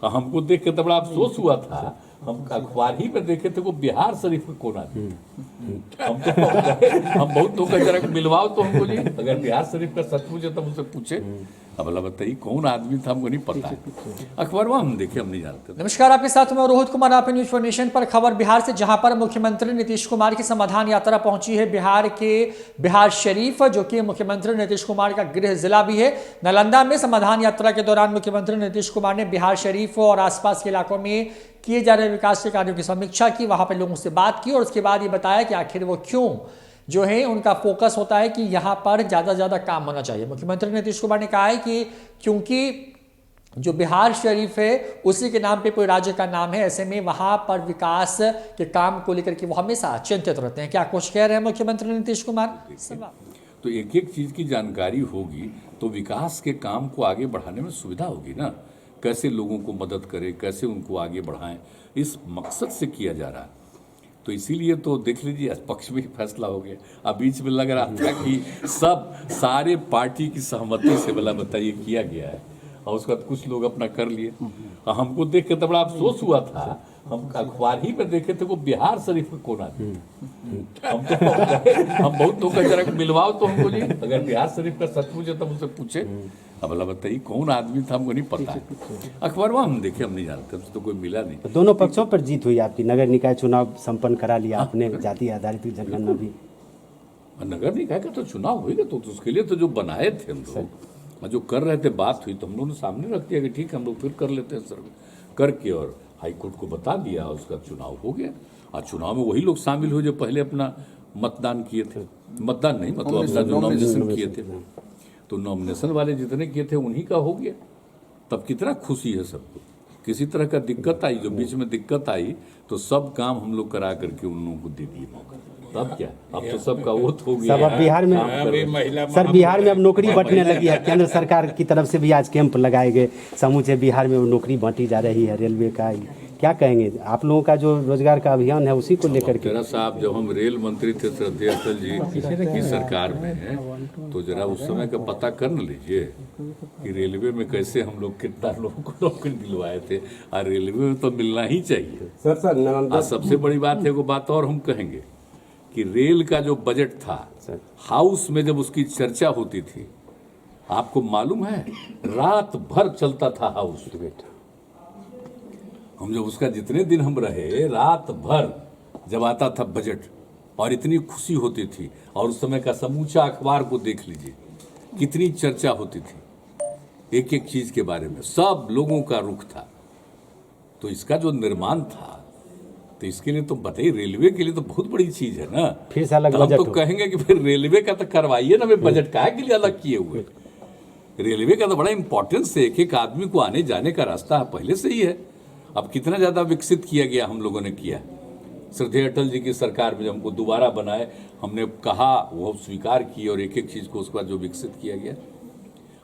हमको देख के तो बड़ा अफसोस हुआ था। हम अखबार ही में देखे थे वो बिहार शरीफ का कोना हम बहुत लोग जरा मिलवाओ तो हमको जी, अगर बिहार शरीफ का सचमुच है तो मुझसे पूछे। अब अल्लाह बताइए कौन आदमी था, हमको नहीं पता है। अखबार में हम देखे, हम नहीं जानते। नमस्कार, आपके साथ मैं रोहित कुमार, आप न्यूज फॉर नेशन पर। खबर बिहार से, जहां पर मुख्यमंत्री नीतीश कुमार की समाधान यात्रा पहुंची है बिहार के बिहार शरीफ, जो कि मुख्यमंत्री नीतीश कुमार का गृह जिला भी है। नालंदा में समाधान यात्रा के दौरान मुख्यमंत्री नीतीश कुमार ने बिहार शरीफ और आसपास के इलाकों में किए जा रहे विकास के कार्यों की समीक्षा की, वहां पर लोगों से बात की और उसके बाद ये बताया कि आखिर वो क्यों जो है उनका फोकस होता है कि यहाँ पर ज़्यादा से ज़्यादा काम होना चाहिए। मुख्यमंत्री नीतीश कुमार ने कहा है कि क्योंकि जो बिहार शरीफ है उसी के नाम पे कोई राज्य का नाम है, ऐसे में वहाँ पर विकास के काम को लेकर के वो हमेशा चिंतित रहते हैं। क्या कुछ कह रहे हैं मुख्यमंत्री नीतीश कुमार? तो एक एक चीज़ की जानकारी होगी तो विकास के काम को आगे बढ़ाने में सुविधा होगी ना। कैसे लोगों को मदद करें, कैसे उनको आगे बढ़ाएं, इस मकसद से किया जा रहा है। तो इसीलिए तो देख लीजिए पक्ष में ही फैसला हो गया। अब बीच में लग रहा था कि सारे पार्टी की सहमति से भला बताइए किया गया है, और उसके बाद कुछ लोग अपना कर लिए। हमको देख के तो बड़ा अफसोस हुआ था। हम अखबार ही में देखे थे वो बिहार शरीफ का कोना हम बहुत लोग जरा मिलवाओ तो हमको जी, अगर बिहार शरीफ का सचमुच है तो मुझसे पूछे। अब अल्लाह बताइए कौन आदमी था, हमको नहीं पता है। अखबार में हम देखे, हम नहीं जानते, हमसे तो कोई मिला नहीं। दोनों पक्षों पर जीत हुई आपकी। नगर निकाय चुनाव संपन्न करा लिया आपने, जाति आधारित जनगणना भी। नगर निकाय का तो चुनाव होगा तो उसके लिए तो जो बनाए थे हम लोग, जो कर रहे थे, बात हुई तो हम लोगों ने सामने रख दिया कि ठीक है हम लोग फिर कर लेते हैं सर्वे करके, और हाईकोर्ट को बता दिया, उसका चुनाव हो गया। और चुनाव में वही लोग शामिल हुए जो पहले अपना मतदान किए थे, मतदान नहीं मतलब अपना जो नॉमिनेशन किए थे, तो नॉमिनेशन वाले जितने किए थे उन्हीं का हो गया। तब कितना खुशी है सबको। किसी तरह का दिक्कत आई, जो बीच में दिक्कत आई तो सब काम हम लोग करा करके उन लोगों को दे दिए मौका। तब क्या, अब तो सबका वोट हो गया। सब अब बिहार में सर, बिहार में अब नौकरी बंटने लगी है। केंद्र सरकार की तरफ से भी आज कैंप लगाए गए, समूचे बिहार में नौकरी बांटी जा रही है रेलवे का। क्या कहेंगे आप लोगों का जो रोजगार का अभियान है उसी को लेकर के? जरा साहब, जब हम रेल मंत्री थे श्रद्धेय अटल जी की सरकार में है, तो जरा उस समय का पता कर न लीजिए कि रेलवे में कैसे हम लोग कितना लोगों को नौकरी दिलवाए थे। और रेलवे में तो मिलना ही चाहिए सर। सबसे बड़ी बात है, वो बात और हम कहेंगे कि रेल का जो बजट था, हाउस में जब उसकी चर्चा होती थी, आपको मालूम है रात भर चलता था हाउस डिबेट। हम जब उसका जितने दिन हम रहे, रात भर जब आता था बजट, और इतनी खुशी होती थी। और उस समय का समूचा अखबार को देख लीजिए, कितनी चर्चा होती थी एक एक चीज के बारे में, सब लोगों का रुख था। तो इसका जो निर्माण था, तो इसके लिए तो बताइए, रेलवे के लिए तो बहुत बड़ी चीज है ना। फिर से अलग बजट तो कहेंगे कि फिर रेलवे का तो करवाइए ना, बजट काहे के लिए अलग किए हुए। रेलवे का तो बड़ा इंपॉर्टेंस है, एक एक आदमी को आने जाने का रास्ता पहले से ही है। अब कितना ज्यादा विकसित किया गया, हम लोगों ने किया। श्रद्धेय अटल जी की सरकार में हमको दोबारा बनाए, हमने कहा, वो स्वीकार की, और एक एक चीज को उसके बाद जो विकसित किया गया।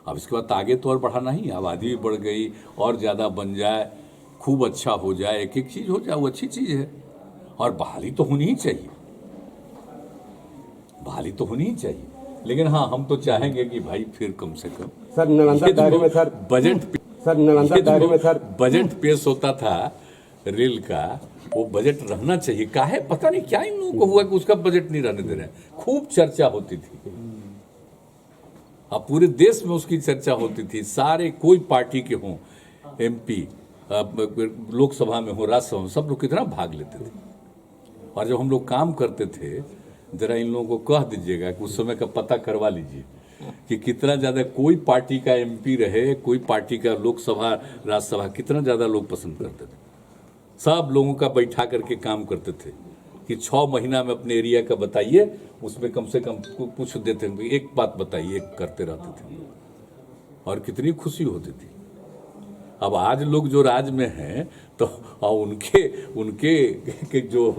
अब इसके बाद आगे तो और बढ़ाना ही, आबादी भी बढ़ गई, और ज्यादा बन जाए, खूब अच्छा हो जाए, एक एक चीज हो जाए, वो अच्छी चीज है। और बहाली तो होनी ही चाहिए, बहाली तो होनी ही चाहिए। लेकिन हाँ, हम तो चाहेंगे कि भाई फिर कम से कम सर नालंदा दायरे में सर बजट पेश होता था रेल का, वो बजट रहना चाहिए। काहे पता नहीं क्या इन लोगों को हुआ कि उसका बजट नहीं रहने दे रहे हैं। खूब चर्चा होती थी, अब पूरे देश में उसकी चर्चा होती थी। सारे कोई पार्टी के हों, MP लोकसभा में हो, राज्यसभा में, सब लोग कितना भाग लेते थे। और जब हम लोग काम करते थे, जरा इन लोगों को कह दीजिएगा कि उस समय का पता करवा लीजिए कि कितना ज्यादा कोई पार्टी का MP रहे, कोई पार्टी का लोकसभा राज्यसभा, कितना ज्यादा लोग पसंद करते थे। सब लोगों का बैठा करके काम करते थे कि 6 महीना में अपने एरिया का बताइए, उसमें कम से कम पूछ देते थे, एक बात बताइए, एक करते रहते थे, और कितनी खुशी होती थी। अब आज लोग जो राज में हैं, तो उनके जो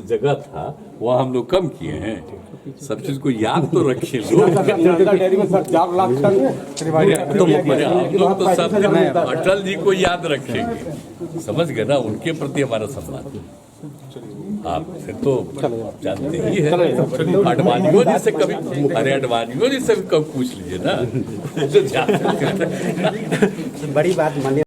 जगह था वह हम लोग कम किए हैं। सब चीज को याद तो रखे लोग। तो सब अटल जी को याद रखेंगे, समझ गए ना, उनके प्रति हमारा सम्मान। आप फिर तो जानते ही है, अडवाणियों जी से कभी, अरे अडवाणियों जी से कभी पूछ लीजिए ना। बड़ी बात माने।